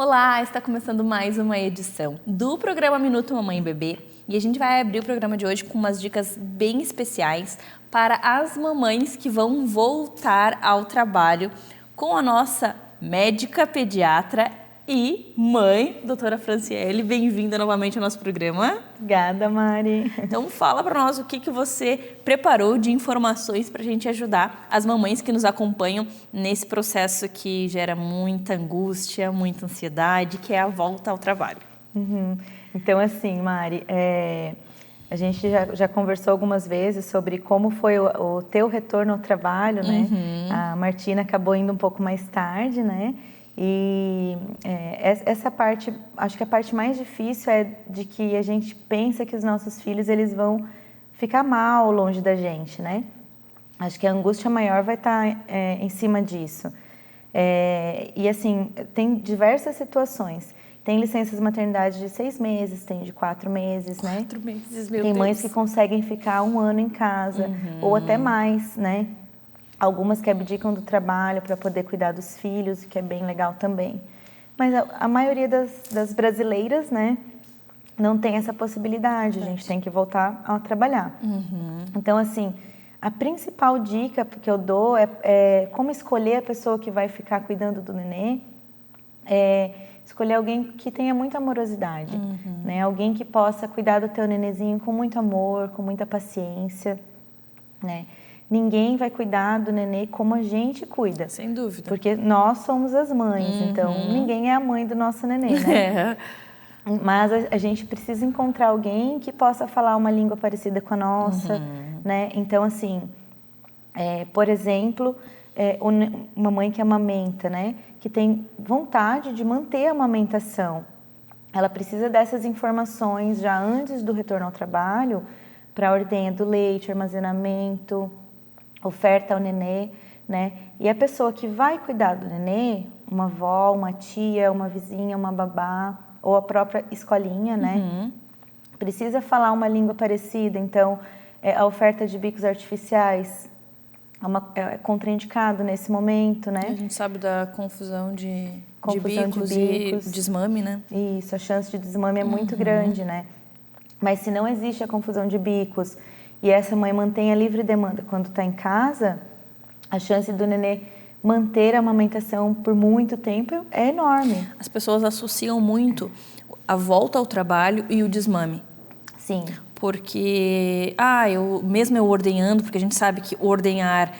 Olá, está começando mais uma edição do programa Minuto Mamãe e Bebê e a gente vai abrir o programa de hoje com umas dicas bem especiais para as mamães que vão voltar ao trabalho com a nossa médica pediatra e mãe, doutora Franciele. Bem-vinda novamente ao nosso programa. Obrigada, Mari. Então fala para nós o que você preparou de informações para a gente ajudar as mamães que nos acompanham nesse processo que gera muita angústia, muita ansiedade, que é a volta ao trabalho. Então, assim, Mari, a gente já conversou algumas vezes sobre como foi o teu retorno ao trabalho, né? A Martina acabou indo um pouco mais tarde, né? E essa parte, acho que a parte mais difícil é de que a gente pensa que os nossos filhos eles vão ficar mal longe da gente, né? Acho que a angústia maior vai estar em cima disso. E assim, tem diversas situações. Tem licenças maternidade de 6 meses, tem de 4 meses, né? 4 meses, meu Tem Deus. mães que conseguem ficar 1 ano em casa, ou até mais, né? Algumas que abdicam do trabalho para poder cuidar dos filhos, que é bem legal também. Mas a maioria das brasileiras, né, não tem essa possibilidade. A gente tem que voltar a trabalhar. Então, assim, a principal dica que eu dou é como escolher a pessoa que vai ficar cuidando do nenê. Escolher alguém que tenha muita amorosidade, né? Alguém que possa cuidar do teu nenezinho com muito amor, com muita paciência, né? Ninguém vai cuidar do nenê como a gente cuida. Sem dúvida. Porque nós somos as mães, então ninguém é a mãe do nosso nenê, né? Mas a gente precisa encontrar alguém que possa falar uma língua parecida com a nossa, né? Então, assim, por exemplo, uma mãe que amamenta, né? Que tem vontade de manter a amamentação. Ela precisa dessas informações já antes do retorno ao trabalho para a ordenha do leite, armazenamento, oferta ao nenê, né? E a pessoa que vai cuidar do nenê, uma avó, uma tia, uma vizinha, uma babá, ou a própria escolinha, né? Precisa falar uma língua parecida. Então, a oferta de bicos artificiais é contraindicado nesse momento, né? A gente sabe da confusão de bicos e desmame, né? Isso, a chance de desmame é muito grande, né? Mas se não existe a confusão de bicos e essa mãe mantém a livre demanda quando está em casa, a chance do nenê manter a amamentação por muito tempo é enorme. As pessoas associam muito a volta ao trabalho e o desmame. Sim. Porque, mesmo eu ordenhando, porque a gente sabe que ordenhar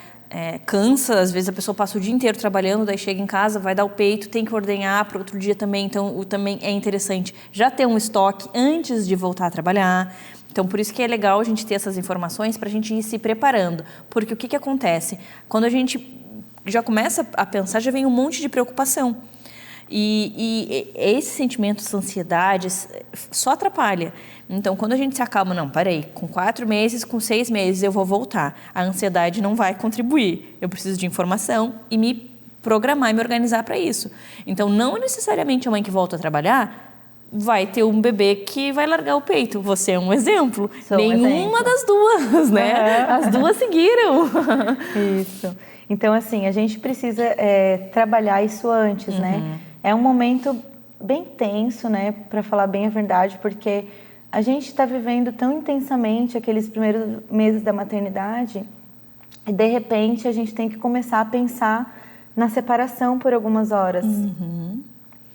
cansa, às vezes a pessoa passa o dia inteiro trabalhando, daí chega em casa, vai dar o peito, tem que ordenhar para outro dia também, então também é interessante já ter um estoque antes de voltar a trabalhar. Então, por isso que é legal a gente ter essas informações para a gente ir se preparando, porque o que acontece? Quando a gente já começa a pensar, já vem um monte de preocupação. E esse sentimento, essa ansiedade, só atrapalha. Então, quando a gente se acalma, não, peraí, com 4 meses, com 6 meses eu vou voltar. A ansiedade não vai contribuir. Eu preciso de informação e me programar e me organizar para isso. Então, não necessariamente a mãe que volta a trabalhar vai ter um bebê que vai largar o peito. Você é um exemplo. Nenhuma das duas, né? As duas seguiram. Isso. Então, assim, a gente precisa trabalhar isso antes, né? É um momento bem tenso, né? Para falar bem a verdade, porque a gente está vivendo tão intensamente aqueles primeiros meses da maternidade e, de repente, a gente tem que começar a pensar na separação por algumas horas.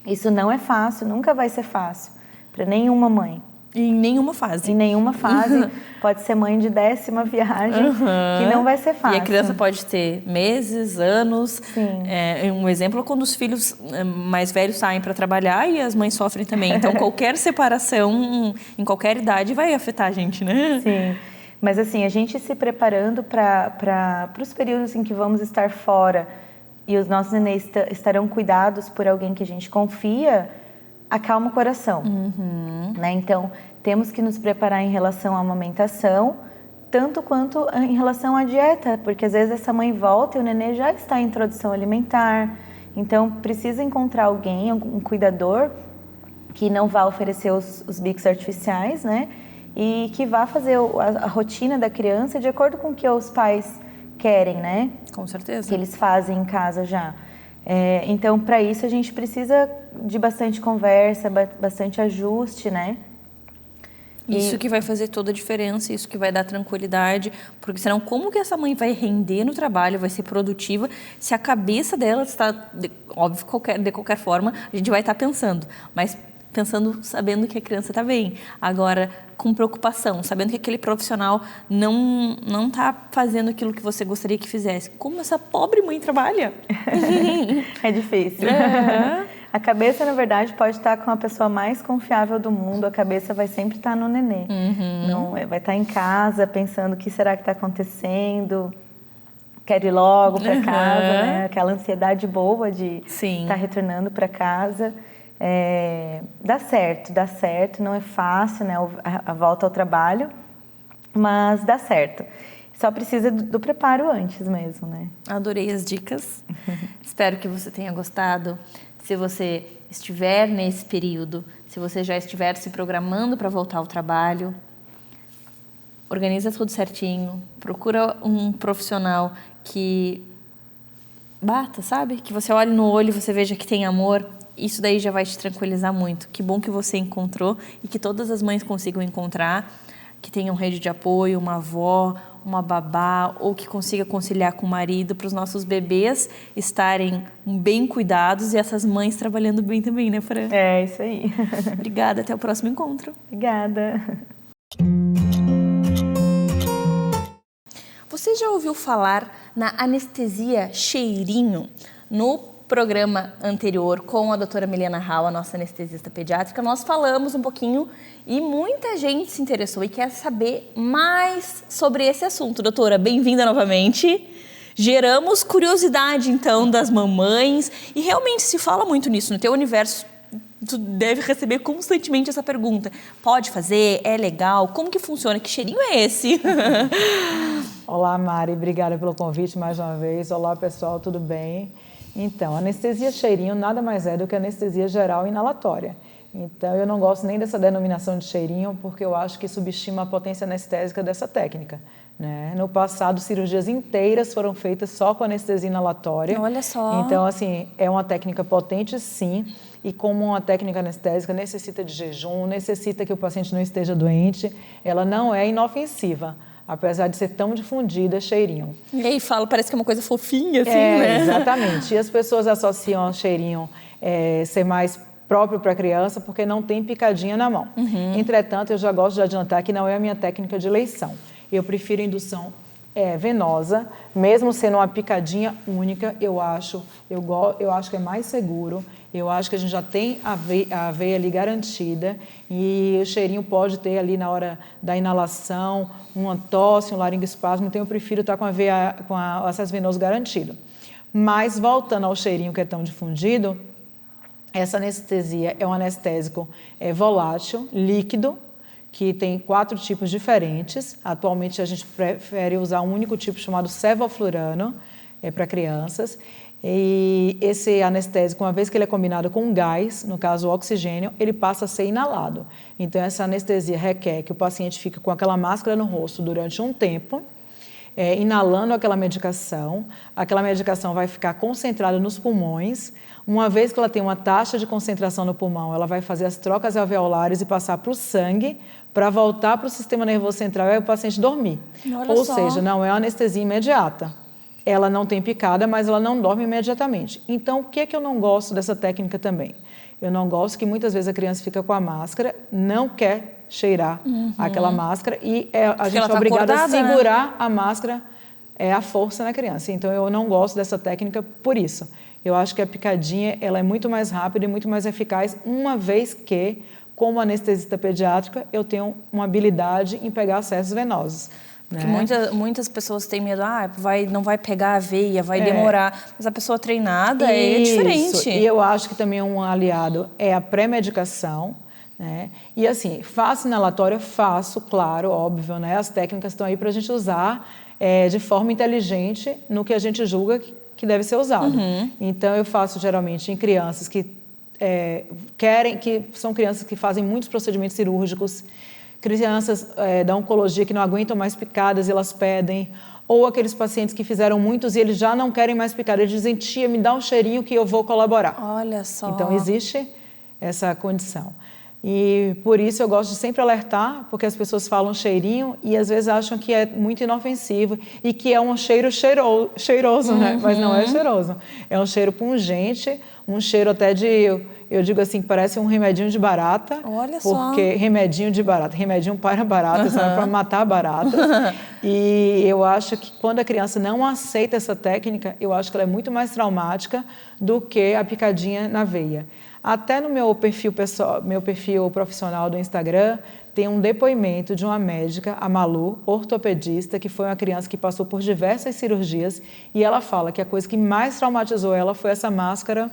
Isso não é fácil, nunca vai ser fácil para nenhuma mãe. Em nenhuma fase. Em nenhuma fase. Pode ser mãe de 10ª viagem, que não vai ser fácil. E a criança pode ter meses, anos. Sim. Um exemplo é quando os filhos mais velhos saem para trabalhar e as mães sofrem também. Então, qualquer separação, em qualquer idade, vai afetar a gente, né? Sim. Mas, assim, a gente se preparando para os períodos em que vamos estar fora e os nossos nenês estarão cuidados por alguém que a gente confia, acalma o coração, né? Então, temos que nos preparar em relação à amamentação, tanto quanto em relação à dieta, porque às vezes essa mãe volta e o nenê já está em introdução alimentar, então precisa encontrar alguém, um cuidador, que não vá oferecer os bicos artificiais, né? E que vá fazer a rotina da criança de acordo com o que os pais querem, né? Com certeza. Que eles fazem em casa já. Então, para isso, a gente precisa de bastante conversa, bastante ajuste, né? Isso que vai fazer toda a diferença, isso que vai dar tranquilidade, porque senão como que essa mãe vai render no trabalho, vai ser produtiva, se a cabeça dela está, óbvio, de qualquer forma, a gente vai estar pensando, mas pensando sabendo que a criança está bem. Agora, com preocupação, sabendo que aquele profissional não está fazendo aquilo que você gostaria que fizesse. Como essa pobre mãe trabalha? É difícil. A cabeça, na verdade, pode estar com a pessoa mais confiável do mundo, a cabeça vai sempre estar no nenê. Não, vai estar em casa pensando o que será que está acontecendo, quer ir logo para casa, né? Aquela ansiedade boa de estar retornando para casa. Dá certo, não é fácil, né, a volta ao trabalho, mas dá certo. Só precisa do preparo antes mesmo, né? Adorei as dicas. Espero que você tenha gostado. Se você estiver nesse período, se você já estiver se programando para voltar ao trabalho, organiza tudo certinho, procura um profissional que bata, sabe? Que você olhe no olho e você veja que tem amor. Isso daí já vai te tranquilizar muito. Que bom que você encontrou e que todas as mães consigam encontrar, que tenham rede de apoio, uma avó, uma babá, ou que consiga conciliar com o marido para os nossos bebês estarem bem cuidados e essas mães trabalhando bem também, né, Fran? É, isso aí. Obrigada, até o próximo encontro. Obrigada. Você já ouviu falar na anestesia cheirinho? No programa anterior com a doutora Milena Hall, a nossa anestesista pediátrica, nós falamos um pouquinho e muita gente se interessou e quer saber mais sobre esse assunto. Doutora, bem-vinda novamente. Geramos curiosidade, então, das mamães e realmente se fala muito nisso. No teu universo, tu deve receber constantemente essa pergunta. Pode fazer? É legal? Como que funciona? Que cheirinho é esse? Olá, Mari. Obrigada pelo convite mais uma vez. Olá, pessoal. Tudo bem? Então, anestesia cheirinho nada mais é do que anestesia geral inalatória. Então, eu não gosto nem dessa denominação de cheirinho, porque eu acho que subestima a potência anestésica dessa técnica, né? No passado, cirurgias inteiras foram feitas só com anestesia inalatória. Olha só. Então, assim, é uma técnica potente, sim, e como uma técnica anestésica necessita de jejum, necessita que o paciente não esteja doente, ela não é inofensiva, apesar de ser tão difundida, cheirinho. E aí fala, parece que é uma coisa fofinha, assim, né? Exatamente. E as pessoas associam ao cheirinho ser mais próprio para a criança porque não tem picadinha na mão. Entretanto, eu já gosto de adiantar que não é a minha técnica de eleição. Eu prefiro indução venosa, mesmo sendo uma picadinha única, eu acho que é mais seguro. Eu acho que a gente já tem a veia ali garantida e o cheirinho pode ter ali na hora da inalação uma tosse, um laringoespasmo, então eu prefiro estar com o acesso venoso garantido. Mas voltando ao cheirinho que é tão difundido, essa anestesia é um anestésico volátil, líquido, que tem 4 tipos diferentes. Atualmente a gente prefere usar um único tipo chamado sevoflurano para crianças. E esse anestésico, uma vez que ele é combinado com gás, no caso o oxigênio, ele passa a ser inalado. Então essa anestesia requer que o paciente fique com aquela máscara no rosto durante um tempo, inalando aquela medicação vai ficar concentrada nos pulmões. Uma vez que ela tem uma taxa de concentração no pulmão, ela vai fazer as trocas alveolares e passar para o sangue, para voltar para o sistema nervoso central e o paciente dormir. Ou seja, não é uma anestesia imediata. Ela não tem picada, mas ela não dorme imediatamente. Então, o que é que eu não gosto dessa técnica também? Eu não gosto que muitas vezes a criança fica com a máscara, não quer cheirar aquela máscara e a gente é obrigada a segurar a máscara à força na criança. Então, eu não gosto dessa técnica por isso. Eu acho que a picadinha ela é muito mais rápida e muito mais eficaz, uma vez que, como anestesista pediátrica, eu tenho uma habilidade em pegar acessos venosos. Porque muitas pessoas têm medo, não vai pegar a veia, vai demorar. Mas a pessoa treinada é diferente. E eu acho que também um aliado é a pré-medicação, né? E assim, faço inalatória, faço, claro, óbvio, né? As técnicas estão aí para a gente usar de forma inteligente no que a gente julga que deve ser usado. Então, eu faço geralmente em crianças que são crianças que fazem muitos procedimentos cirúrgicos, crianças da oncologia que não aguentam mais picadas e elas pedem, Ou aqueles pacientes que fizeram muitos e eles já não querem mais picar. Eles dizem, tia, me dá um cheirinho que eu vou colaborar. Olha só. Então, existe essa condição. E por isso eu gosto de sempre alertar, porque as pessoas falam cheirinho e às vezes acham que é muito inofensivo e que é um cheiro cheiroso, né? Mas não é cheiroso. É um cheiro pungente, um cheiro até de, eu digo assim, parece um remedinho de barata. Olha só. Porque remedinho de barata, remedinho para barata, sabe? Para matar barata. E eu acho que quando a criança não aceita essa técnica, eu acho que ela é muito mais traumática do que a picadinha na veia. Até no meu perfil pessoal, meu perfil profissional do Instagram, tem um depoimento de uma médica, a Malu, ortopedista, que foi uma criança que passou por diversas cirurgias, e ela fala que a coisa que mais traumatizou ela foi essa máscara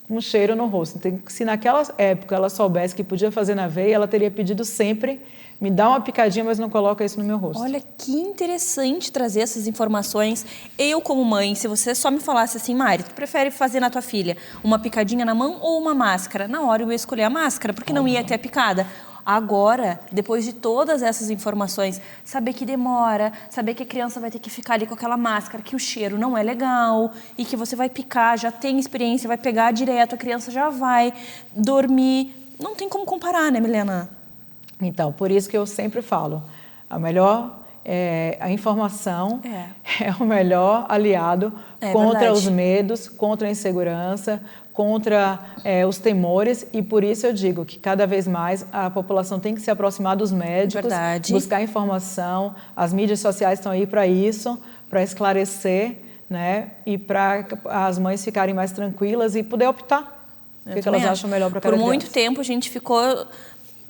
com cheiro no rosto. Então, se naquela época ela soubesse que podia fazer na veia, ela teria pedido sempre, me dá uma picadinha, mas não coloca isso no meu rosto. Olha, que interessante trazer essas informações. Eu, como mãe, se você só me falasse assim, Mari, tu prefere fazer na tua filha uma picadinha na mão ou uma máscara? Na hora eu ia escolher a máscara, porque não ia ter a picada. Agora, depois de todas essas informações, saber que demora, saber que a criança vai ter que ficar ali com aquela máscara, que o cheiro não é legal e que você vai picar, já tem experiência, vai pegar direto, a criança já vai dormir. Não tem como comparar, né, Milena? Então, por isso que eu sempre falo, a informação é o melhor aliado contra verdade. os medos, contra a insegurança, contra os temores, e por isso eu digo que cada vez mais a população tem que se aproximar dos médicos, buscar informação, as mídias sociais estão aí para isso, para esclarecer, né, e para as mães ficarem mais tranquilas e poder optar o que elas acham melhor para cada criança. Por muito tempo a gente ficou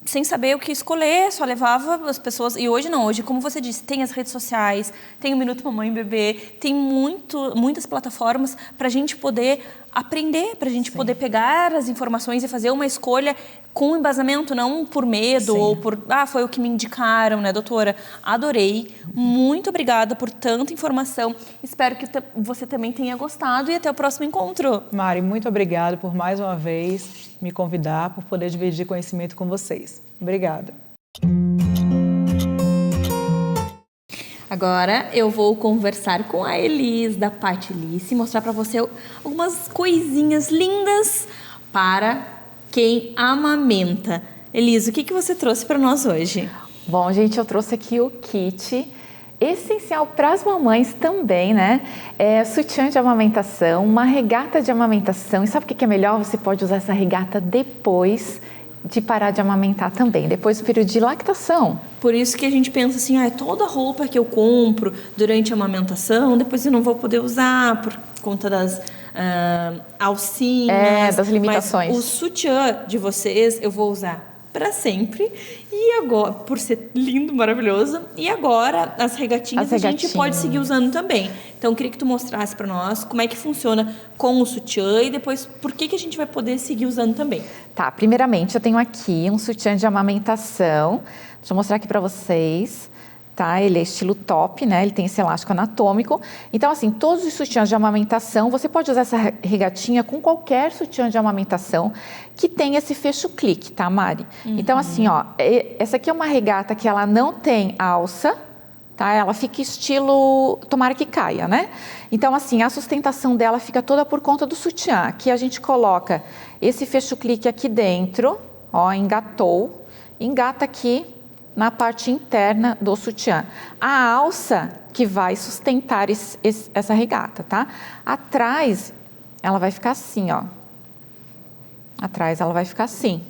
sem saber o que escolher, só levava as pessoas... E hoje não, hoje, como você disse, tem as redes sociais, tem o Minuto Mamãe e Bebê, tem muitas plataformas para a gente poder aprender, para a gente poder pegar as informações e fazer uma escolha com embasamento, não por medo ou por... foi o que me indicaram, né, doutora? Adorei. Muito obrigada por tanta informação. Espero que você também tenha gostado e até o próximo encontro. Mari, muito obrigada por mais uma vez me convidar, por poder dividir conhecimento com vocês. Obrigada. Agora eu vou conversar com a Elis da Patilice e mostrar para você algumas coisinhas lindas para quem amamenta. Elis, o que você trouxe para nós hoje? Bom, gente, eu trouxe aqui o kit essencial para as mamães também, né? Sutiã de amamentação, uma regata de amamentação. E sabe o que é melhor? Você pode usar essa regata depois de parar de amamentar também, depois do período de lactação. Por isso que a gente pensa assim, toda roupa que eu compro durante a amamentação, depois eu não vou poder usar por conta das alcinhas. Das limitações. Mas o sutiã de vocês eu vou usar para sempre, e agora, por ser lindo, maravilhoso, e agora as regatinhas a gente pode seguir usando também. Então eu queria que tu mostrasse para nós como é que funciona com o sutiã e depois por que a gente vai poder seguir usando também. Tá, primeiramente eu tenho aqui um sutiã de amamentação, deixa eu mostrar aqui para vocês. Tá? Ele é estilo top, né? Ele tem esse elástico anatômico. Então, assim, todos os sutiãs de amamentação, você pode usar essa regatinha com qualquer sutiã de amamentação que tenha esse fecho-clique, tá, Mari? Então, assim, essa aqui é uma regata que ela não tem alça, tá? Ela fica estilo, tomara que caia, né? Então, assim, a sustentação dela fica toda por conta do sutiã. Aqui a gente coloca esse fecho-clique aqui dentro, engatou, engata aqui na parte interna do sutiã. A alça que vai sustentar essa regata, tá? Atrás, ela vai ficar assim, Atrás ela vai ficar assim,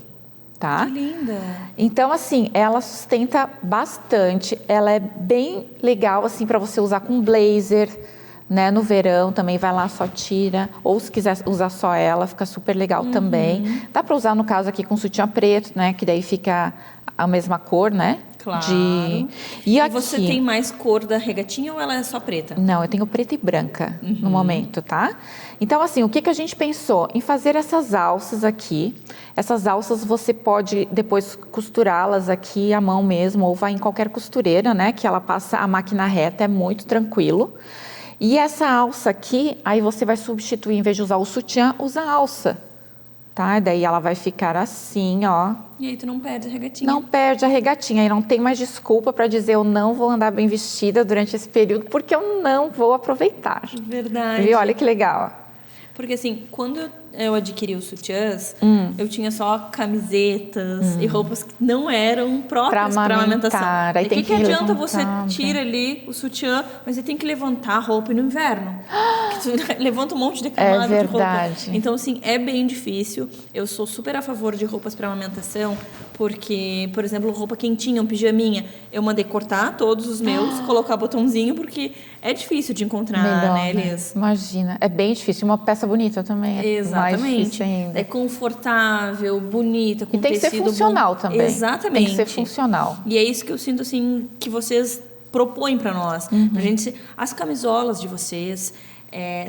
tá? Que linda! Então, assim, ela sustenta bastante. Ela é bem legal, assim, para você usar com blazer, né? No verão também vai lá, só tira. Ou se quiser usar só ela, fica super legal também. Dá para usar, no caso, aqui com sutiã preto, né? Que daí fica a mesma cor, né? Claro. E aqui... você tem mais cor da regatinha ou ela é só preta? Não, eu tenho preta e branca no momento, tá? Então, assim, o que a gente pensou? Em fazer essas alças aqui. Essas alças você pode depois costurá-las aqui à mão mesmo, ou vai em qualquer costureira, né? Que ela passa a máquina reta, é muito tranquilo. E essa alça aqui, aí você vai substituir, em vez de usar o sutiã, usa a alça. tá? Daí ela vai ficar assim, ó. E aí tu não perde a regatinha. Não perde a regatinha e não tem mais desculpa para dizer eu não vou andar bem vestida durante esse período porque eu não vou aproveitar. Verdade. Viu? Olha que legal. Porque assim, quando eu adquiri os sutiãs, eu tinha só camisetas e roupas que não eram próprias para amamentação. Aí e tem que adianta levantar, você tira ali o sutiã, mas você tem que levantar a roupa no inverno. Que tu levanta um monte de camada de roupa. Então, assim, é bem difícil. Eu sou super a favor de roupas para amamentação, porque, por exemplo, roupa quentinha, um pijaminha, eu mandei cortar todos os meus, colocar botãozinho, porque é difícil de encontrar, Melhor, né, Elias? Imagina, é bem difícil. Uma peça bonita também é mais difícil ainda. É confortável, bonita, com e tem que ser funcional também. Exatamente. Tem que ser funcional. E é isso que eu sinto, assim, que vocês propõem para nós. Pra gente, as camisolas de vocês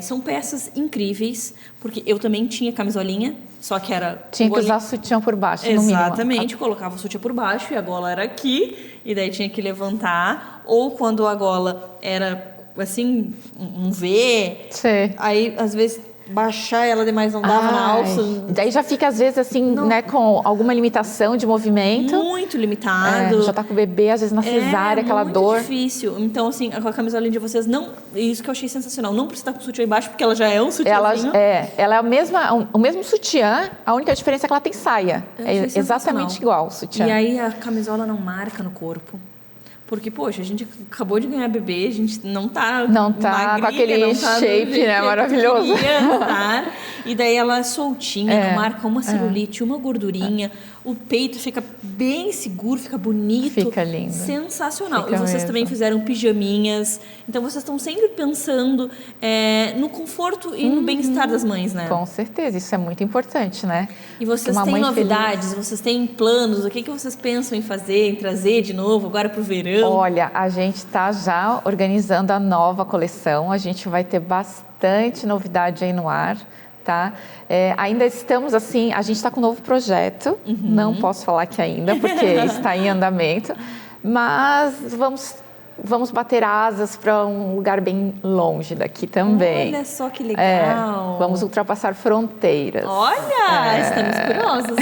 são peças incríveis, porque eu também tinha camisolinha, só que era... Tinha que usar sutiã por baixo, no mínimo. Exatamente, colocava o sutiã por baixo e a gola era aqui, e daí tinha que levantar. Ou quando a gola era, assim, um V, aí, às vezes... baixar ela demais não dava na alça. Daí já fica às vezes assim, né, com alguma limitação de movimento. Muito limitado. Já tá com o bebê, às vezes na cesárea, aquela dor. É muito difícil. Então, assim, a camisolinha de vocês não... Isso que eu achei sensacional. Não precisa estar com o sutiã embaixo, porque ela já é um sutiãzinho. Ela é o mesmo sutiã, a única diferença é que ela tem saia. É exatamente igual o sutiã. E aí a camisola não marca no corpo. Porque, poxa, a gente acabou de ganhar bebê, a gente não tá magrinha, com aquele shape, né, maravilhoso. E daí ela é soltinha, não marca uma celulite, uma gordurinha. O peito fica bem seguro, fica bonito. Fica lindo. Sensacional. E vocês também fizeram pijaminhas. Então, vocês estão sempre pensando no conforto e no bem-estar das mães, né? Com certeza, isso é muito importante, né? E vocês têm novidades, vocês têm planos, o que vocês pensam em fazer, em trazer de novo agora para o verão? Olha, a gente está já organizando a nova coleção, a gente vai ter bastante novidade aí no ar, tá? Ainda estamos assim, a gente está com um novo projeto, não posso falar que ainda, porque está em andamento, mas vamos bater asas para um lugar bem longe daqui também. Olha só que legal! Vamos ultrapassar fronteiras. Olha, estamos curiosas.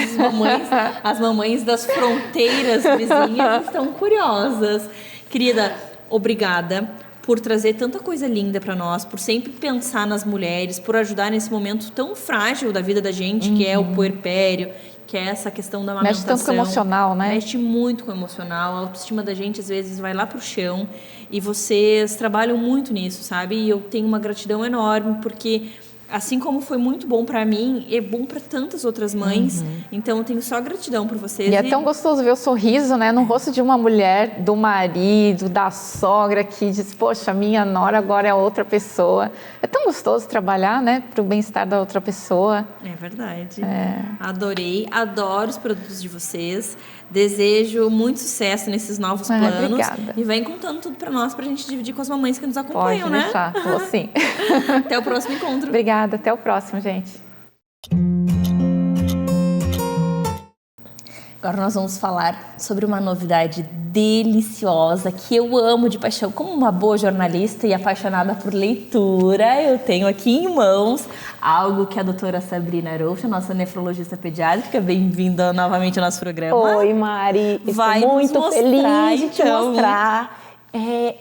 As mamães das fronteiras vizinhas estão curiosas. Querida, obrigada por trazer tanta coisa linda para nós, por sempre pensar nas mulheres, por ajudar nesse momento tão frágil da vida da gente, que é o puerpério, que é essa questão da amamentação. Mexe tanto com o emocional, né? Mexe muito com o emocional. A autoestima da gente, às vezes, vai lá pro chão. E vocês trabalham muito nisso, sabe? E eu tenho uma gratidão enorme, porque... assim como foi muito bom para mim, é bom para tantas outras mães. Então, eu tenho só gratidão por vocês. E é tão gostoso ver o sorriso, né, no rosto de uma mulher, do marido, da sogra, que diz, poxa, minha nora agora é outra pessoa. É tão gostoso trabalhar, né, para o bem-estar da outra pessoa. É verdade. Adorei, adoro os produtos de vocês. Desejo muito sucesso nesses novos planos. Obrigada. E vem contando tudo para nós, para a gente dividir com as mamães que nos acompanham, né? Pode deixar, vou sim. Até o próximo encontro. Obrigada, até o próximo, gente. Agora nós vamos falar sobre uma novidade deliciosa que eu amo de paixão. Como uma boa jornalista e apaixonada por leitura, eu tenho aqui em mãos algo que a doutora Sabrina Aroucha, nossa nefrologista pediátrica, bem-vinda novamente ao nosso programa. Oi, Mari. Vai Estou muito feliz de te então mostrar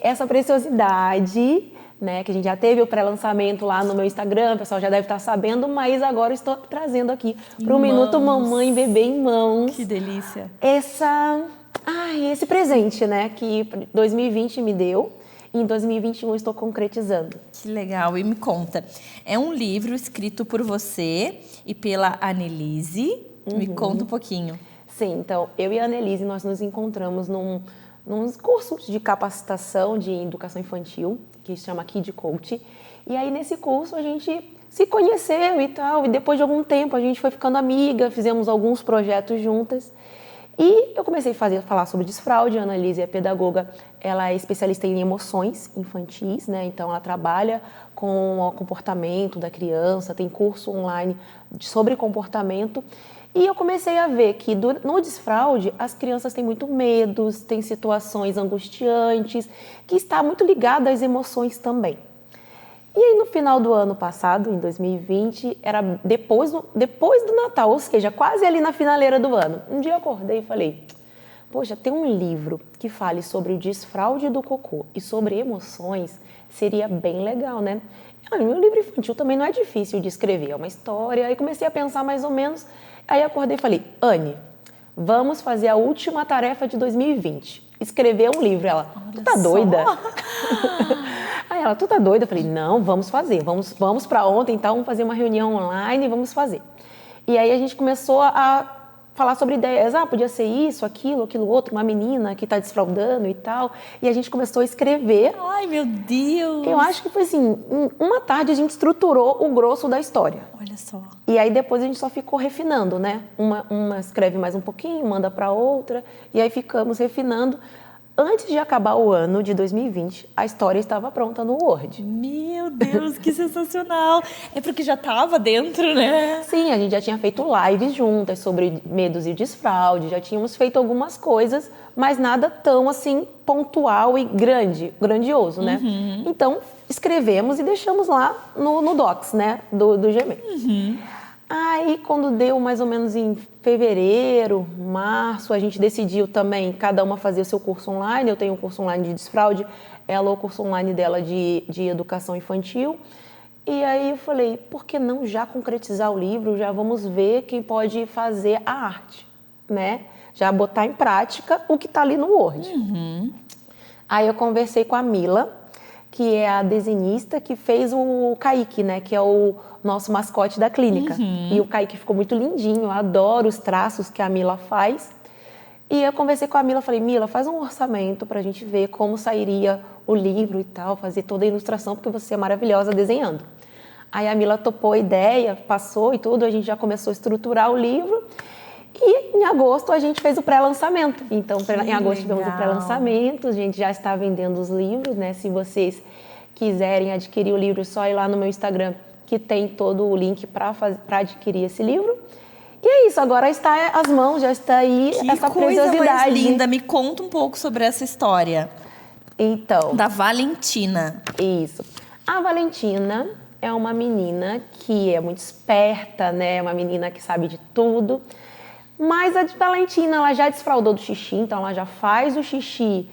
essa preciosidade, né, que a gente já teve o pré-lançamento lá no meu Instagram, o pessoal já deve estar sabendo, mas agora estou trazendo aqui para o Minuto Mamãe Bebê em Mãos. Que delícia! Esse presente, né, que 2020 me deu e em 2021 estou concretizando. Que legal! E me conta, é um livro escrito por você e pela Annelise. Me conta um pouquinho. Sim, então, eu e a Annelise, nós nos encontramos num curso de capacitação de educação infantil, que se chama Kid Coach. E aí, nesse curso, a gente se conheceu e tal. E depois de algum tempo, a gente foi ficando amiga, fizemos alguns projetos juntas. E eu comecei a falar sobre desfraude. A Annelise é pedagoga, ela é especialista em emoções infantis, né? Então, ela trabalha com o comportamento da criança, tem curso online sobre comportamento. E eu comecei a ver que no desfraude as crianças têm muito medo, têm situações angustiantes, que está muito ligado às emoções também. E aí, no final do ano passado, em 2020, era depois do Natal, ou seja, quase ali na finaleira do ano. Um dia eu acordei e falei, poxa, tem um livro que fale sobre o desfraude do cocô e sobre emoções, seria bem legal, né? Meu livro infantil também não é difícil de escrever, é uma história. Aí comecei a pensar mais ou menos, aí acordei e falei, Anne, vamos fazer a última tarefa de 2020, escrever um livro. Ela, tu tá doida? Aí ela, tu tá doida? Eu falei, não, vamos fazer, vamos para ontem, então vamos fazer uma reunião online e vamos fazer. E aí a gente começou a falar sobre ideias, podia ser isso, aquilo outro, uma menina que tá desfraudando e tal. E a gente começou a escrever. Ai, meu Deus! Eu acho que foi assim, uma tarde a gente estruturou o grosso da história. Olha só. E aí depois a gente só ficou refinando, né? Uma escreve mais um pouquinho, manda para outra, e aí ficamos refinando. Antes de acabar o ano de 2020, a história estava pronta no Word. Meu Deus, que sensacional! É porque já estava dentro, né? Sim, a gente já tinha feito lives juntas sobre medos e desfraude, já tínhamos feito algumas coisas, mas nada tão assim pontual e grandioso, né? Uhum. Então, escrevemos e deixamos lá no Docs, né, do Gmail. Uhum. Aí, quando deu mais ou menos em fevereiro, março, a gente decidiu também cada uma fazer o seu curso online. Eu tenho um curso online de desfraude, ela o curso online dela de educação infantil. E aí eu falei, por que não já concretizar o livro? Já vamos ver quem pode fazer a arte, né? Já botar em prática o que está ali no Word. Uhum. Aí eu conversei com a Mila, que é a desenhista que fez o Kaique, né? Que é o nosso mascote da clínica. Uhum. E o Kaique ficou muito lindinho, eu adoro os traços que a Mila faz. E eu conversei com a Mila, falei, Mila, faz um orçamento pra gente ver como sairia o livro e tal, fazer toda a ilustração, porque você é maravilhosa desenhando. Aí a Mila topou a ideia, passou e tudo, a gente já começou a estruturar o livro. E em agosto a gente fez o pré-lançamento. Então, em agosto tivemos o pré-lançamento, a gente já está vendendo os livros, né? Se vocês quiserem adquirir o livro, é só ir lá no meu Instagram, que tem todo o link para adquirir esse livro. E é isso, agora está às mãos, já está aí essa preciosidade. Que coisa mais linda, me conta um pouco sobre essa história. Então, da Valentina. Isso. A Valentina é uma menina que é muito esperta, né? Uma menina que sabe de tudo. Mas a Valentina, ela já desfraudou do xixi, então ela já faz o xixi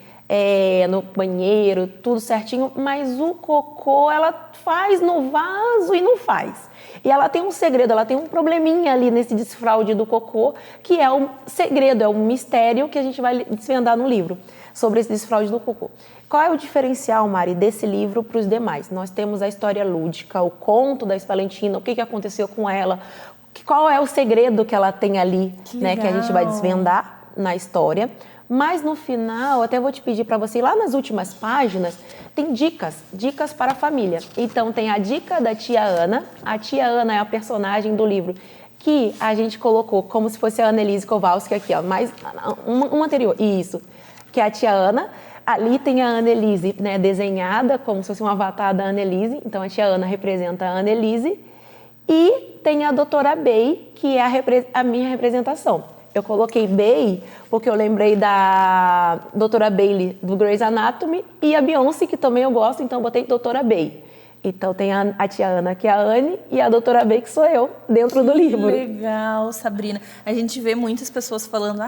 no banheiro, tudo certinho, mas o cocô ela faz no vaso e não faz. E ela tem um segredo, ela tem um probleminha ali nesse desfraude do cocô, que é um segredo, é um mistério que a gente vai desvendar no livro, sobre esse desfraude do cocô. Qual é o diferencial, Mari, desse livro para os demais? Nós temos a história lúdica, o conto da Valentina, o que aconteceu com ela, qual é o segredo que ela tem ali, né, que a gente vai desvendar na história. Mas no final, até vou te pedir para você ir lá nas últimas páginas, tem dicas para a família. Então tem a dica da tia Ana. A tia Ana é a personagem do livro que a gente colocou como se fosse a Annelise Kowalski aqui, ó, mais uma anterior. Isso, que é a tia Ana. Ali tem a Annelise, né, desenhada como se fosse um avatar da Annelise. Então a tia Ana representa a Annelise. E tem a doutora Bey, que é a minha representação. Eu coloquei Bey porque eu lembrei da doutora Bailey do Grey's Anatomy e a Beyoncé, que também eu gosto, então eu botei doutora Bey. Então tem a tia Ana, que é a Anne, e a doutora Bey, que sou eu, dentro do livro. Legal, Sabrina. A gente vê muitas pessoas falando,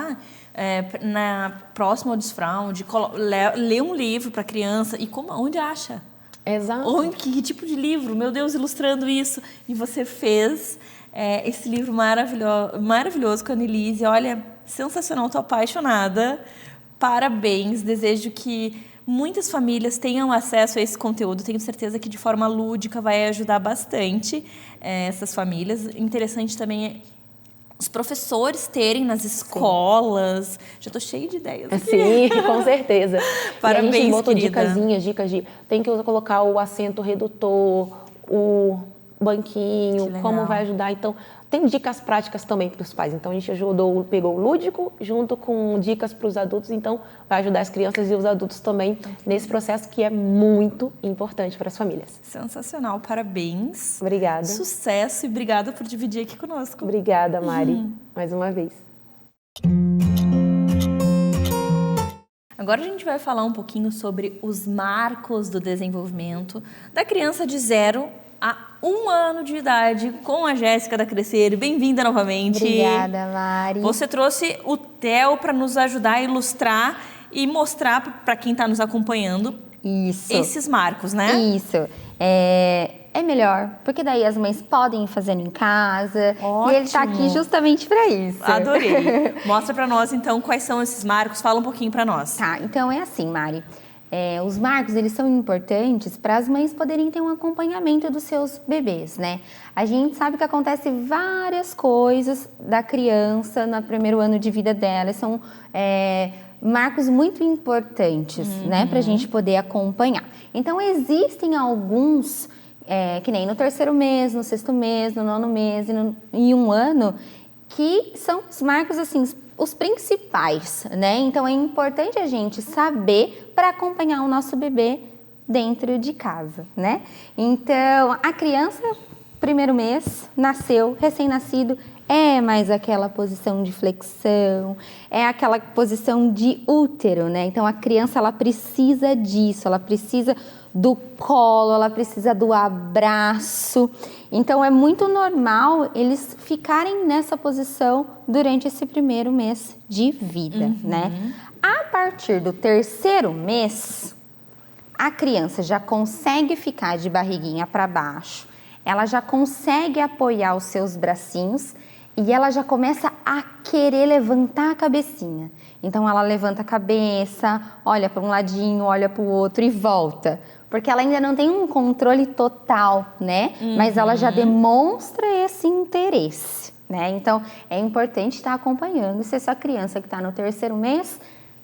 na próxima ao desfraude, lê um livro para criança e onde acha? Exato. Que tipo de livro? Meu Deus, ilustrando isso. E você fez esse livro maravilhoso com a Annelise. Olha, sensacional, estou apaixonada. Parabéns. Desejo que muitas famílias tenham acesso a esse conteúdo. Tenho certeza que de forma lúdica vai ajudar bastante essas famílias. Interessante também os professores terem nas escolas. Já estou cheia de ideias aqui. Sim, com certeza. Parabéns, e a gente botou querida. dicas de tem que colocar o assento redutor, o banquinho, como vai ajudar. Então, tem dicas práticas também para os pais. Então, a gente pegou o lúdico junto com dicas para os adultos. Então, vai ajudar as crianças e os adultos também nesse processo que é muito importante para as famílias. Sensacional, parabéns. Obrigada. Sucesso e obrigada por dividir aqui conosco. Obrigada, Mari, mais uma vez. Agora a gente vai falar um pouquinho sobre os marcos do desenvolvimento da criança de 0 a 1 ano de idade com a Jéssica da Crescer. Bem-vinda novamente. Obrigada, Mari. Você trouxe o Theo para nos ajudar a ilustrar e mostrar para quem está nos acompanhando esses marcos, né? Isso. É melhor, porque daí as mães podem ir fazendo em casa. Ótimo. E ele está aqui justamente para isso. Adorei. Mostra para nós, então, quais são esses marcos. Fala um pouquinho para nós. Tá, então é assim, Mari. Os marcos, eles são importantes para as mães poderem ter um acompanhamento dos seus bebês, né? A gente sabe que acontece várias coisas da criança no primeiro ano de vida dela. São marcos muito importantes, né? Para a gente poder acompanhar. Então, existem alguns, que nem no 3º mês, no 6º mês, no 9º mês e 1 ano, que são os marcos, assim, os principais, né? Então, é importante a gente saber para acompanhar o nosso bebê dentro de casa, né? Então, a criança, 1º mês, nasceu, recém-nascido, é mais aquela posição de flexão, é aquela posição de útero, né? Então, a criança, ela precisa disso, ela precisa do colo, ela precisa do abraço. Então, é muito normal eles ficarem nessa posição durante esse 1º mês de vida, né? A partir do 3º mês, a criança já consegue ficar de barriguinha para baixo, ela já consegue apoiar os seus bracinhos e ela já começa a querer levantar a cabecinha. Então, ela levanta a cabeça, olha para um ladinho, olha para o outro e volta. Porque ela ainda não tem um controle total, né? Mas ela já demonstra esse interesse, né? Então, é importante estar acompanhando. Se essa criança que está no 3º mês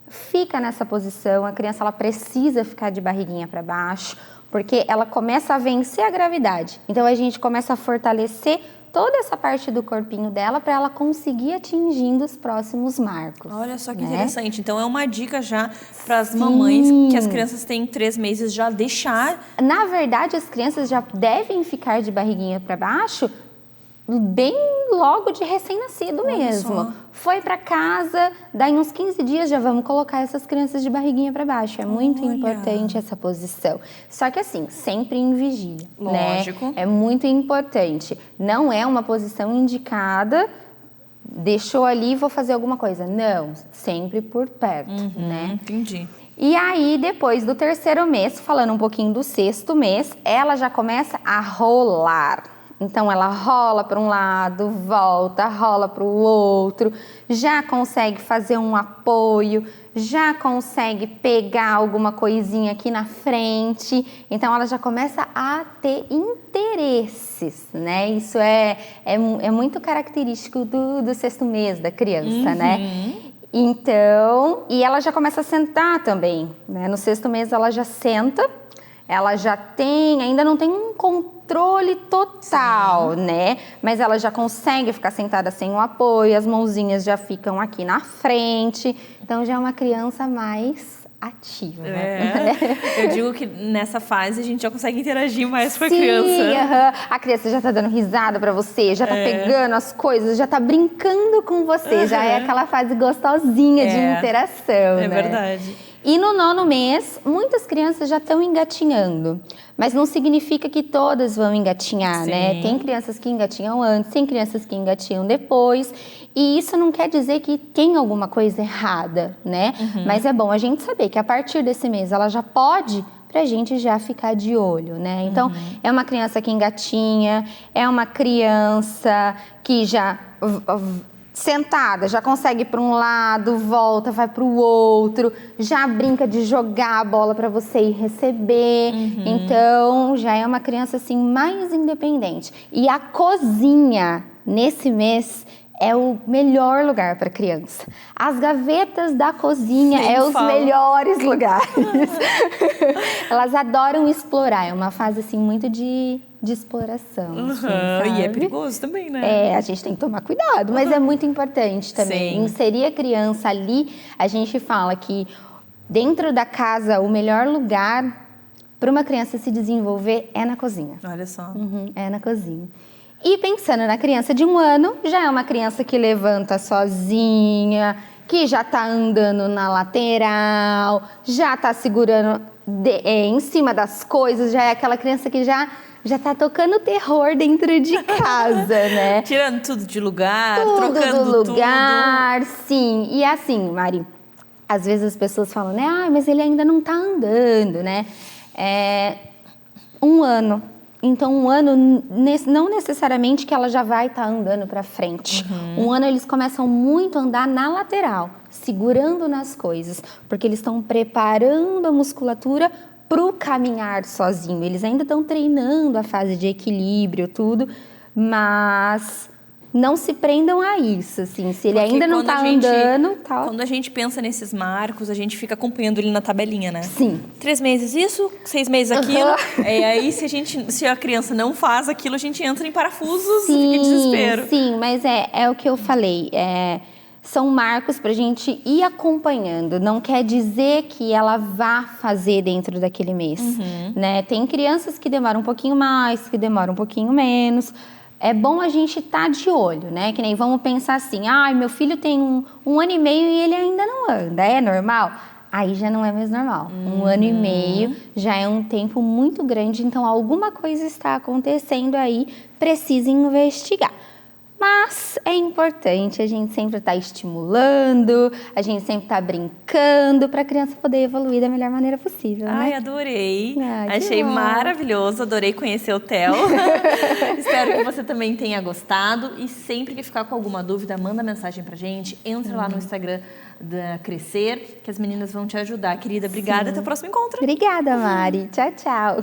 fica nessa posição, a criança ela precisa ficar de barriguinha para baixo, porque ela começa a vencer a gravidade. Então, a gente começa a fortalecer toda essa parte do corpinho dela para ela conseguir atingindo os próximos marcos. Olha só que né? interessante. Então, é uma dica já para as mamães que as crianças têm 3 meses já deixar. Na verdade, as crianças já devem ficar de barriguinha para baixo bem logo de recém-nascido mesmo. Só. Foi para casa, daí uns 15 dias já vamos colocar essas crianças de barriguinha para baixo. É muito importante essa posição. Só que assim, sempre em vigia, Lógico. né? É muito importante. Não é uma posição indicada, deixou ali, vou fazer alguma coisa. Não, sempre por perto, né? Entendi. E aí, depois do 3º mês, falando um pouquinho do 6º mês, ela já começa a rolar. Então, ela rola para um lado, volta, rola para o outro, já consegue fazer um apoio, já consegue pegar alguma coisinha aqui na frente. Então, ela já começa a ter interesses, né? Isso é muito característico do 6º mês da criança, né? Então, e ela já começa a sentar também, né? No 6º mês, ela já senta. Ela já tem, ainda não tem um controle total, né? Mas ela já consegue ficar sentada sem o apoio, as mãozinhas já ficam aqui na frente. Então, já é uma criança mais ativa. Eu digo que nessa fase a gente já consegue interagir mais com a Sim, criança. A criança já tá dando risada pra você, já tá pegando as coisas, já tá brincando com você. Já é aquela fase gostosinha de interação, né? né? Verdade. E no 9º mês, muitas crianças já estão engatinhando, mas não significa que todas vão engatinhar, né? Tem crianças que engatinham antes, tem crianças que engatinham depois, e isso não quer dizer que tem alguma coisa errada, né? Mas é bom a gente saber que a partir desse mês ela já pode, pra gente já ficar de olho, né? Então, é uma criança que engatinha, é uma criança que já sentada, já consegue ir para um lado, volta, vai para o outro, já brinca de jogar a bola para você ir receber. Então, já é uma criança assim mais independente. E a cozinha nesse mês é o melhor lugar para criança. As gavetas da cozinha os melhores lugares. Elas adoram explorar. É uma fase assim muito de exploração. Assim, e é perigoso também, né? A gente tem que tomar cuidado, mas é muito importante também. Inserir a criança ali, a gente fala que dentro da casa o melhor lugar para uma criança se desenvolver é na cozinha. Olha só. É na cozinha. E pensando na criança de 1 ano, já é uma criança que levanta sozinha, que já tá andando na lateral, já tá segurando em cima das coisas, já é aquela criança que já tá tocando terror dentro de casa, né? Tirando tudo de lugar, Tudo trocando do lugar, sim. E assim, Mari, às vezes as pessoas falam, né? Ah, mas ele ainda não tá andando, né? 1 ano. Então, 1 ano, não necessariamente que ela já vai estar andando para frente. 1 ano, eles começam muito a andar na lateral, segurando nas coisas, porque eles estão preparando a musculatura para o caminhar sozinho. Eles ainda estão treinando a fase de equilíbrio, tudo, mas não se prendam a isso, assim. Se ele Porque ainda não está andando, tá. Quando a gente pensa nesses marcos, a gente fica acompanhando ele na tabelinha, né? Sim. 3 meses isso, 6 meses aquilo. Aí, se a criança não faz aquilo, a gente entra em parafusos e fica em desespero. Sim, mas é o que eu falei. São marcos para a gente ir acompanhando. Não quer dizer que ela vá fazer dentro daquele mês, né? Tem crianças que demoram um pouquinho mais, que demoram um pouquinho menos. É bom a gente estar de olho, né? Que nem vamos pensar assim, meu filho tem um ano e meio e ele ainda não anda, é normal? Aí já não é mais normal. 1 ano e meio já é um tempo muito grande, então alguma coisa está acontecendo aí, precisa investigar. Mas é importante a gente sempre estar estimulando, a gente sempre estar brincando para a criança poder evoluir da melhor maneira possível, né? Ai, adorei. Ai, Achei bom. maravilhoso, adorei conhecer o Theo. Espero que você também tenha gostado e sempre que ficar com alguma dúvida, manda mensagem pra gente, entra lá no Instagram da Crescer, que as meninas vão te ajudar. Querida, obrigada, até o próximo encontro. Obrigada, Mari. Tchau, tchau.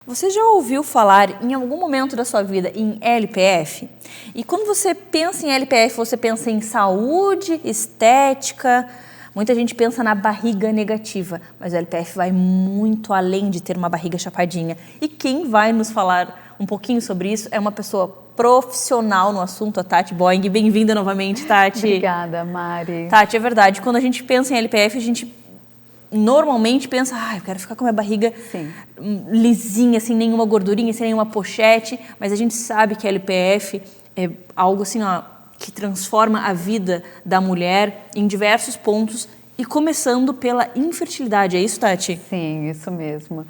Você já ouviu falar em algum momento da sua vida em LPF? E quando você pensa em LPF, você pensa em saúde, estética? Muita gente pensa na barriga negativa, mas o LPF vai muito além de ter uma barriga chapadinha. E quem vai nos falar um pouquinho sobre isso é uma pessoa profissional no assunto, a Tati Boing. Bem-vinda novamente, Tati. Obrigada, Mari. Tati, é verdade. Quando a gente pensa em LPF, a gente normalmente pensa, eu quero ficar com a minha barriga lisinha, sem nenhuma gordurinha, sem nenhuma pochete, mas a gente sabe que a LPF é algo assim, que transforma a vida da mulher em diversos pontos e começando pela infertilidade. É isso, Tati? Sim, isso mesmo.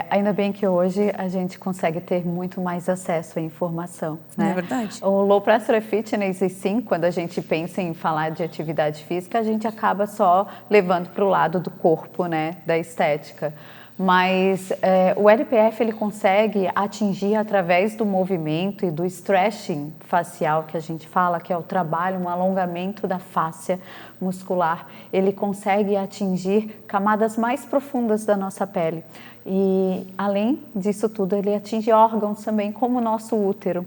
Ainda bem que hoje a gente consegue ter muito mais acesso à informação, né? É verdade. O Low Pressure Fitness, e sim, quando a gente pensa em falar de atividade física, a gente acaba só levando para o lado do corpo, né? Da estética. Mas o LPF ele consegue atingir através do movimento e do stretching facial que a gente fala, que é o trabalho, um alongamento da fáscia muscular. Ele consegue atingir camadas mais profundas da nossa pele. E além disso tudo, ele atinge órgãos também, como o nosso útero.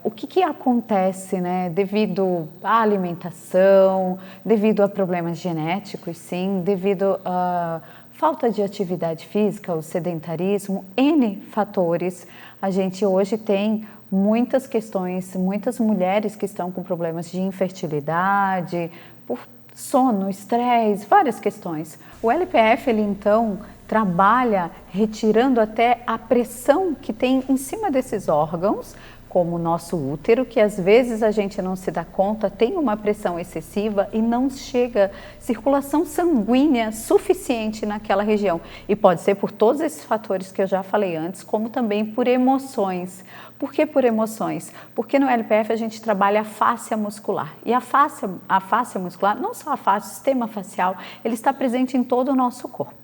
O que acontece, né, devido à alimentação, devido a problemas genéticos, sim, devido a falta de atividade física, o sedentarismo, N fatores. A gente hoje tem muitas questões, muitas mulheres que estão com problemas de infertilidade, por sono, estresse, várias questões. O LPF, ele então trabalha retirando até a pressão que tem em cima desses órgãos, como o nosso útero, que às vezes a gente não se dá conta, tem uma pressão excessiva e não chega circulação sanguínea suficiente naquela região. E pode ser por todos esses fatores que eu já falei antes, como também por emoções. Por que por emoções? Porque no LPF a gente trabalha a fáscia muscular. E a fáscia muscular, não só a fáscia, o sistema facial, ele está presente em todo o nosso corpo.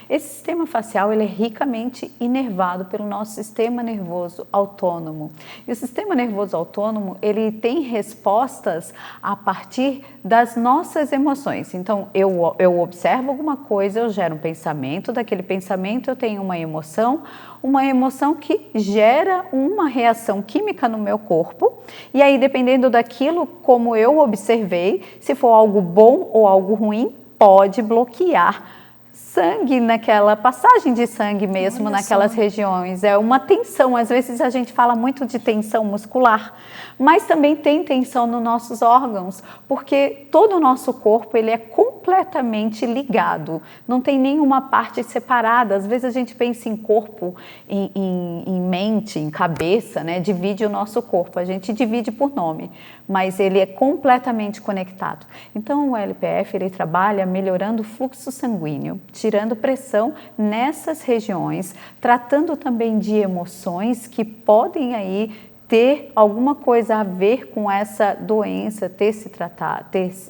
Esse sistema facial ele é ricamente inervado pelo nosso sistema nervoso autônomo. E o sistema nervoso autônomo ele tem respostas a partir das nossas emoções. Então, eu observo alguma coisa, eu gero um pensamento, daquele pensamento eu tenho uma emoção que gera uma reação química no meu corpo. E aí, dependendo daquilo como eu observei, se for algo bom ou algo ruim, pode bloquear sangue naquela passagem de sangue mesmo. Olha naquelas só. Regiões. É uma tensão, às vezes a gente fala muito de tensão muscular, mas também tem tensão nos nossos órgãos, porque todo o nosso corpo ele é composto completamente ligado, não tem nenhuma parte separada. Às vezes a gente pensa em corpo, em mente, em cabeça, né? Divide o nosso corpo, a gente divide por nome, mas ele é completamente conectado. Então o LPF ele trabalha melhorando o fluxo sanguíneo, tirando pressão nessas regiões, tratando também de emoções que podem aí ter alguma coisa a ver com essa doença, ter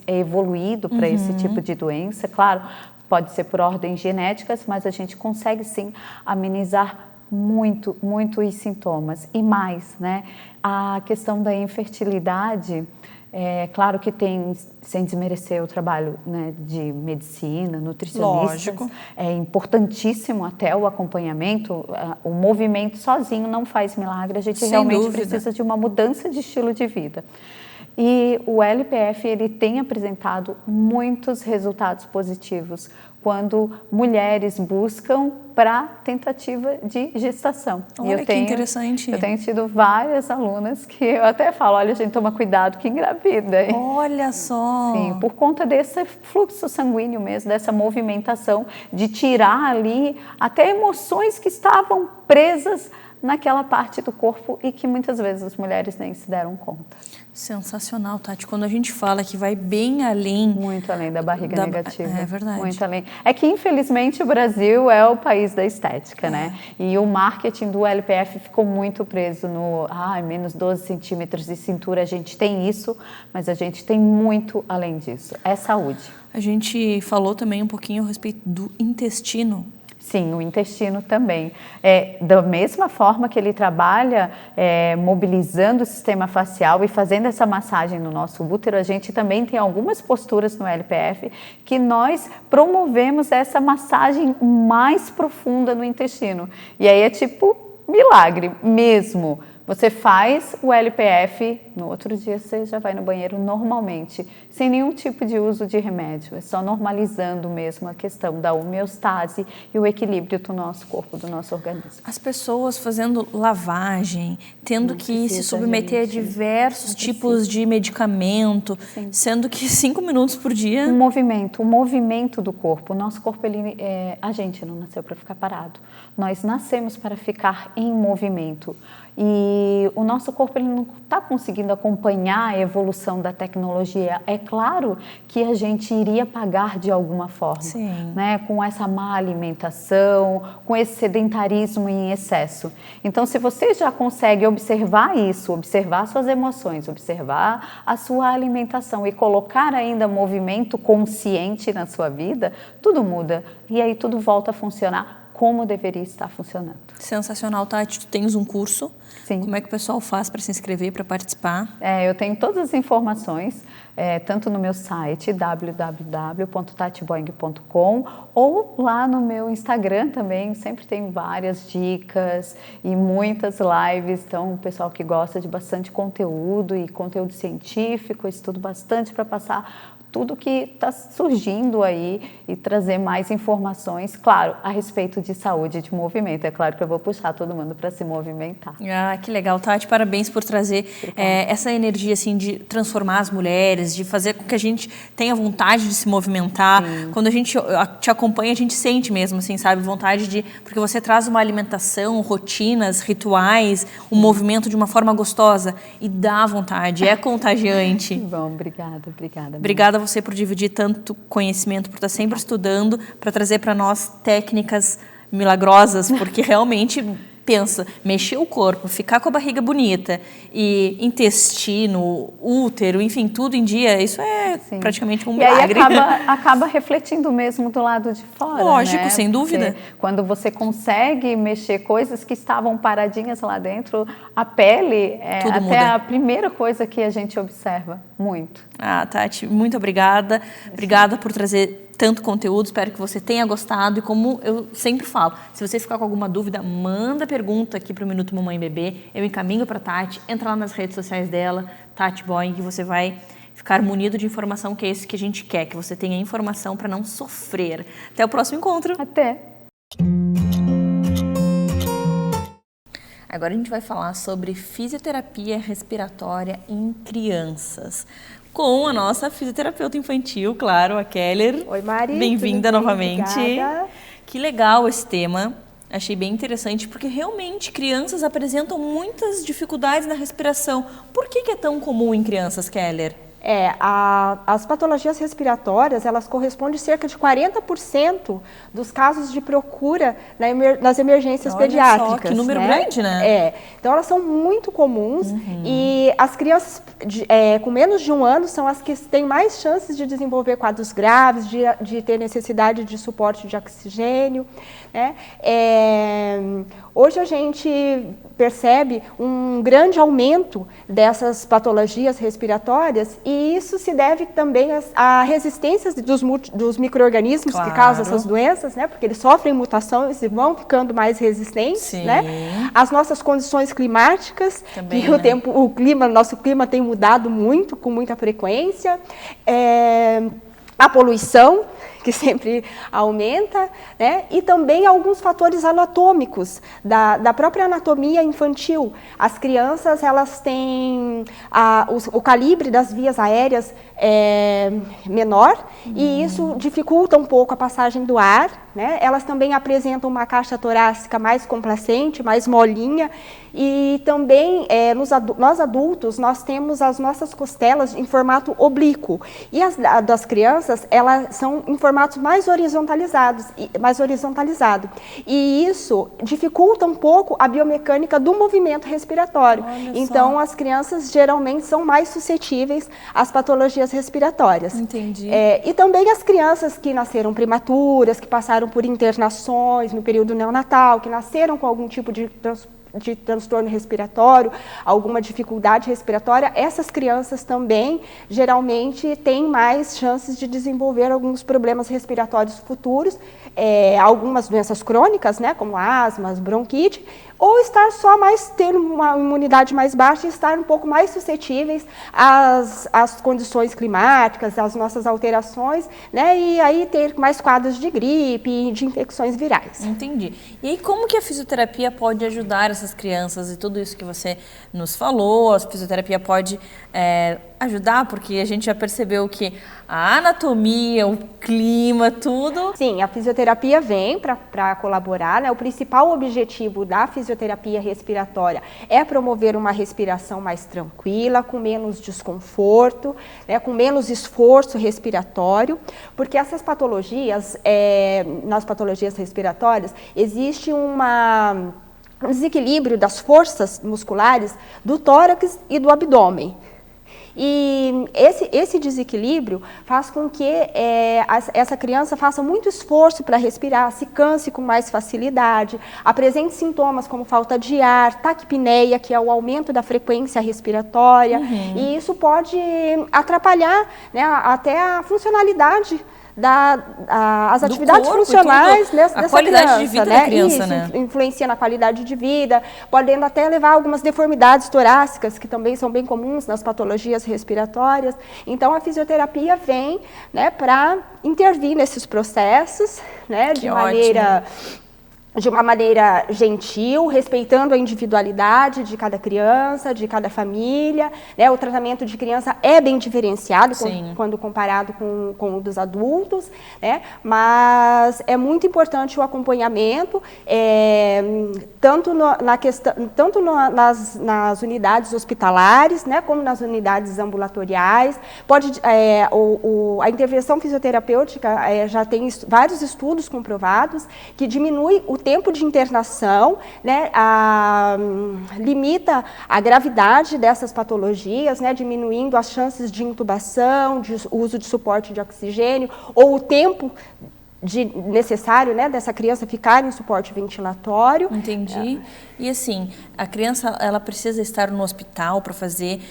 evoluído para esse tipo de doença. Claro, pode ser por ordens genéticas, mas a gente consegue sim amenizar muito os sintomas. E mais, né? A questão da infertilidade, claro que tem, sem desmerecer o trabalho, né, de medicina, nutricionistas. Lógico. É importantíssimo até o acompanhamento, o movimento sozinho não faz milagre, a gente Sem realmente dúvida. precisa de uma mudança de estilo de vida. E o LPF ele tem apresentado muitos resultados positivos quando mulheres buscam para tentativa de gestação. Olha, que interessante. Eu tenho tido várias alunas que eu até falo, olha, gente, toma cuidado que engravida. Hein? Olha só! Sim, por conta desse fluxo sanguíneo mesmo, dessa movimentação, de tirar ali até emoções que estavam presas naquela parte do corpo e que muitas vezes as mulheres nem se deram conta. Sensacional, Tati. Quando a gente fala que vai bem além... Muito além da barriga negativa. É verdade. Muito além. É que, infelizmente, o Brasil é o país da estética, né? E o marketing do LPF ficou muito preso no... menos 12 centímetros de cintura. A gente tem isso, mas a gente tem muito além disso. É saúde. A gente falou também um pouquinho a respeito do intestino. Sim, o intestino também. Da mesma forma que ele trabalha mobilizando o sistema facial e fazendo essa massagem no nosso útero, a gente também tem algumas posturas no LPF que nós promovemos essa massagem mais profunda no intestino. E aí é tipo milagre mesmo. Você faz o LPF, no outro dia você já vai no banheiro normalmente, sem nenhum tipo de uso de remédio. É só normalizando mesmo a questão da homeostase e o equilíbrio do nosso corpo, do nosso organismo. As pessoas fazendo lavagem, tendo que se submeter a diversos tipos de medicamento, sendo que 5 minutos por dia... O movimento do corpo. O nosso corpo, a gente não nasceu para ficar parado. Nós nascemos para ficar em movimento. E o nosso corpo ele não está conseguindo acompanhar a evolução da tecnologia. É claro que a gente iria pagar de alguma forma, né? Com essa má alimentação, com esse sedentarismo em excesso. Então, se você já consegue observar isso, observar suas emoções, observar a sua alimentação e colocar ainda movimento consciente na sua vida, tudo muda e aí tudo volta a funcionar como deveria estar funcionando. Sensacional, Tati. Tu tens um curso. Sim. Como é que o pessoal faz para se inscrever, para participar? Eu tenho todas as informações, tanto no meu site, www.tatiboing.com, ou lá no meu Instagram também. Sempre tem várias dicas e muitas lives. Então, o pessoal que gosta de bastante conteúdo e conteúdo científico, estudo bastante para passar tudo que está surgindo aí e trazer mais informações, claro, a respeito de saúde e de movimento. É claro que eu vou puxar todo mundo para se movimentar. Que legal, Tati. Parabéns por trazer essa energia assim, de transformar as mulheres, de fazer com que a gente tenha vontade de se movimentar. Sim. Quando a gente te acompanha, a gente sente mesmo, assim, sabe, vontade de... Porque você traz uma alimentação, rotinas, rituais, um movimento de uma forma gostosa e dá vontade, é contagiante. Bom, obrigada. Obrigada a você por dividir tanto conhecimento, por estar sempre estudando, para trazer para nós técnicas milagrosas, porque realmente, pensa, mexer o corpo, ficar com a barriga bonita e intestino, útero, enfim, tudo em dia, isso é praticamente um milagre. E aí acaba refletindo mesmo do lado de fora, Lógico, né? sem dúvida. Quando você consegue mexer coisas que estavam paradinhas lá dentro, a pele tudo até muda. A primeira coisa que a gente observa, muito. Tati, muito obrigada. Obrigada por trazer tanto conteúdo, espero que você tenha gostado e como eu sempre falo, se você ficar com alguma dúvida, manda pergunta aqui para o Minuto Mamãe e Bebê, eu encaminho para a Tati, entra lá nas redes sociais dela, Tati Boing, que você vai ficar munido de informação, que é isso que a gente quer, que você tenha informação para não sofrer. Até o próximo encontro. Até. Agora a gente vai falar sobre fisioterapia respiratória em crianças. com a nossa fisioterapeuta infantil, claro, a Keller. Oi, Mari. Bem-vinda novamente. Obrigada. Que legal esse tema. Achei bem interessante, porque realmente crianças apresentam muitas dificuldades na respiração. Por que é tão comum em crianças, Keller? As patologias respiratórias, elas correspondem a cerca de 40% dos casos de procura nas emergências pediátricas. Só, que número grande, né? Então, elas são muito comuns e as crianças com menos de 1 ano são as que têm mais chances de desenvolver quadros graves, de ter necessidade de suporte de oxigênio, né? Hoje a gente percebe um grande aumento dessas patologias respiratórias e isso se deve também à resistência dos micro-organismos que causam essas doenças, né? Porque eles sofrem mutações e vão ficando mais resistentes, né? As nossas condições climáticas, também, que nosso clima tem mudado muito, com muita frequência, a poluição, que sempre aumenta, né? E também alguns fatores anatômicos da própria anatomia infantil. As crianças, elas têm o calibre das vias aéreas menor e isso dificulta um pouco a passagem do ar, né? Elas também apresentam uma caixa torácica mais complacente, mais molinha e também nós adultos, nós temos as nossas costelas em formato oblíquo e as das crianças, elas são em formatos mais horizontalizado. E isso dificulta um pouco a biomecânica do movimento respiratório. Então, as crianças geralmente são mais suscetíveis às patologias respiratórias. Entendi. E também as crianças que nasceram prematuras, que passaram por internações no período neonatal, que nasceram com algum tipo de transtorno respiratório, alguma dificuldade respiratória, essas crianças também geralmente têm mais chances de desenvolver alguns problemas respiratórios futuros, algumas doenças crônicas, né, como asma, bronquite, ou ter uma imunidade mais baixa e estar um pouco mais suscetíveis às condições climáticas, às nossas alterações, né, e aí ter mais quadros de gripe e de infecções virais. Entendi. E aí como que a fisioterapia pode ajudar essas crianças e tudo isso que você nos falou? A fisioterapia pode ajudar, porque a gente já percebeu que a anatomia, o clima, tudo... Sim, a fisioterapia vem para colaborar, né? O principal objetivo da fisioterapia respiratória é promover uma respiração mais tranquila, com menos desconforto, né? Com menos esforço respiratório, porque essas patologias, nas patologias respiratórias, existe um desequilíbrio das forças musculares do tórax e do abdômen. E esse desequilíbrio faz com que essa criança faça muito esforço para respirar, se canse com mais facilidade, apresente sintomas como falta de ar, taquipneia, que é o aumento da frequência respiratória, e isso pode atrapalhar, né, até a funcionalidade as atividades funcionais dessa qualidade criança, de vida né? da criança, Isso né? influencia na qualidade de vida, podendo até levar a algumas deformidades torácicas, que também são bem comuns nas patologias respiratórias. Então, a fisioterapia vem, né, para intervir nesses processos, né, de uma maneira gentil, respeitando a individualidade de cada criança, de cada família, né? O tratamento de criança é bem diferenciado quando comparado com o dos adultos, né? Mas é muito importante o acompanhamento, tanto nas unidades hospitalares, né, como nas unidades ambulatoriais. A intervenção fisioterapêutica já tem vários estudos comprovados que diminui o tempo de internação, né, limita a gravidade dessas patologias, né, diminuindo as chances de intubação, de uso de suporte de oxigênio, ou o tempo necessário, né, dessa criança ficar em suporte ventilatório. Entendi. E assim, a criança, ela precisa estar no hospital para fazer,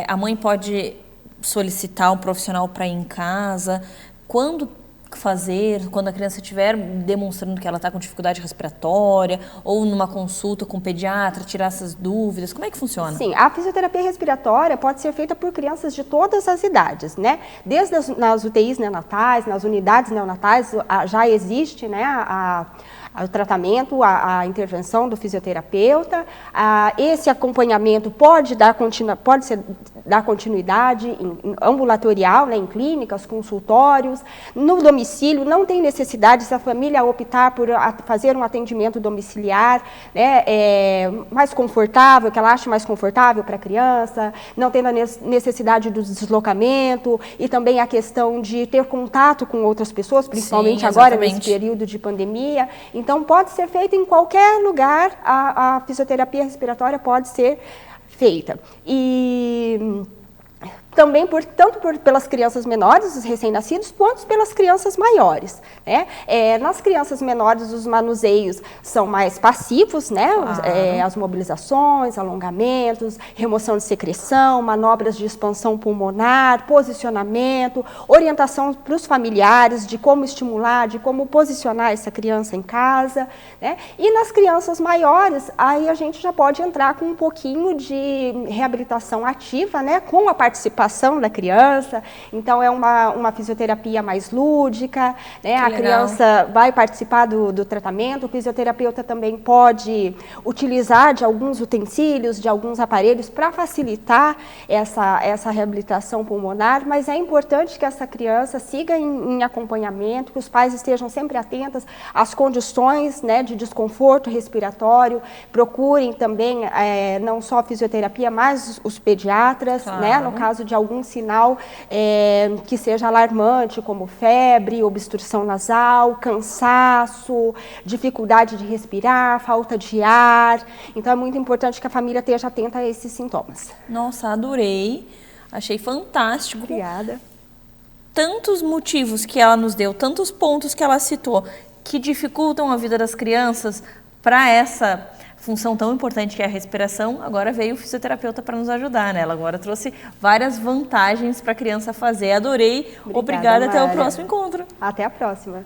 a mãe pode solicitar um profissional para ir em casa, quando a criança estiver demonstrando que ela está com dificuldade respiratória, ou numa consulta com o pediatra, tirar essas dúvidas, como é que funciona? Sim, a fisioterapia respiratória pode ser feita por crianças de todas as idades, né? Desde nas UTIs neonatais, nas unidades neonatais, já existe, né, o tratamento, a intervenção do fisioterapeuta. Esse acompanhamento pode dar continuidade em ambulatorial, né, em clínicas, consultórios, no domicílio. Não tem necessidade, se a família optar por fazer um atendimento domiciliar, né, mais confortável, que ela ache mais confortável para a criança, não tendo a necessidade do deslocamento e também a questão de ter contato com outras pessoas, principalmente agora nesse período de pandemia. Então, pode ser feito em qualquer lugar, a fisioterapia respiratória pode ser feita. E também pelas crianças menores, os recém-nascidos, quanto pelas crianças maiores, né? Nas crianças menores, os manuseios são mais passivos, né? As mobilizações, alongamentos, remoção de secreção, manobras de expansão pulmonar, posicionamento, orientação para os familiares de como estimular, de como posicionar essa criança em casa, né? E nas crianças maiores, aí a gente já pode entrar com um pouquinho de reabilitação ativa, né? Com a participação da criança. Então, é uma fisioterapia mais lúdica, né? A criança vai participar do tratamento. O fisioterapeuta também pode utilizar de alguns utensílios, de alguns aparelhos para facilitar essa reabilitação pulmonar, mas é importante que essa criança siga em acompanhamento, que os pais estejam sempre atentos às condições, né, de desconforto respiratório. Procurem também não só a fisioterapia, mas os pediatras, né, no caso de algum sinal que seja alarmante, como febre, obstrução nasal, cansaço, dificuldade de respirar, falta de ar. Então, é muito importante que a família esteja atenta a esses sintomas. Nossa, adorei. Achei fantástico. Obrigada. Tantos motivos que ela nos deu, tantos pontos que ela citou, que dificultam a vida das crianças para essa função tão importante que é a respiração. Agora veio o fisioterapeuta para nos ajudar, né? Ela agora trouxe várias vantagens para a criança fazer. Adorei. Obrigada, até o próximo encontro. Até a próxima.